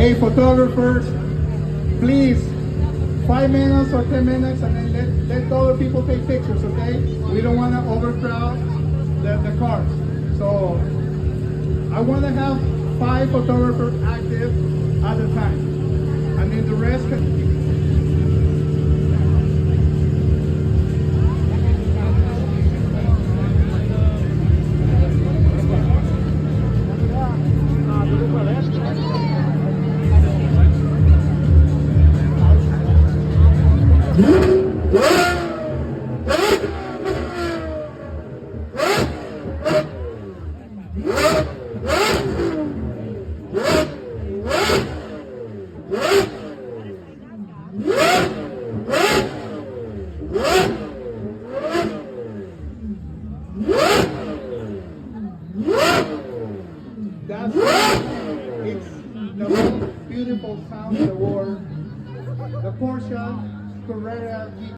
Hey, photographers, please, 5 minutes or 10 minutes, and then let other people take pictures, okay? We don't want to overcrowd the cars. So I want to have 5 photographers active at a time, and then the rest can. That's it's the most beautiful sound in the world. The Porsche Carrera